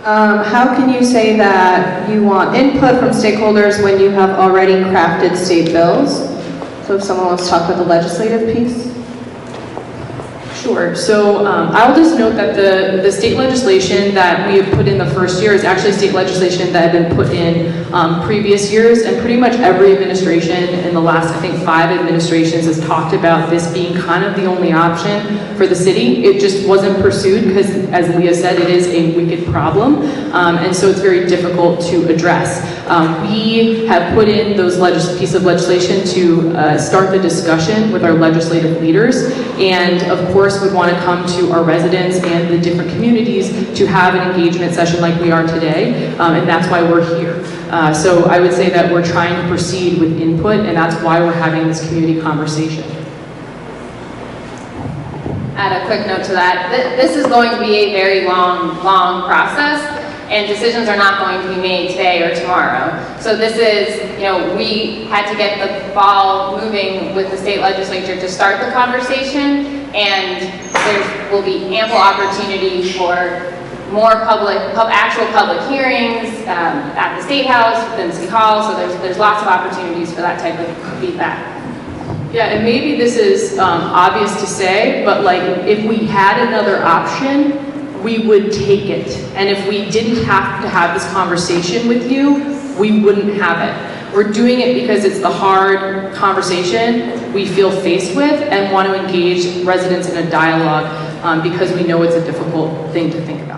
How can you say that you want input from stakeholders when you have already crafted state bills? So if someone wants to talk about the legislative piece? Sure. So I'll just note that the state legislation that we have put in the first year is actually state legislation that had been put in previous years, and pretty much every administration in the last, I think, 5 administrations has talked about this being kind of the only option for the city. It just wasn't pursued because, as Leah said, it is a wicked problem, and so it's very difficult to address. We have put in those piece of legislation to start the discussion with our legislative leaders, and of course would want to come to our residents and the different communities to have an engagement session like we are today, and that's why we're here. So I would say that we're trying to proceed with input, and that's why we're having this community conversation. Add a quick note to that. This is going to be a very long process, and decisions are not going to be made today or tomorrow. So this is, we had to get the ball moving with the state legislature to start the conversation, and there will be ample opportunity for more actual public hearings at the State House, within City Hall, so there's lots of opportunities for that type of feedback. Yeah, and maybe this is obvious to say, but like if we had another option, we would take it. And if we didn't have to have this conversation with you, we wouldn't have it. We're doing it because it's the hard conversation we feel faced with and want to engage residents in a dialogue because we know it's a difficult thing to think about.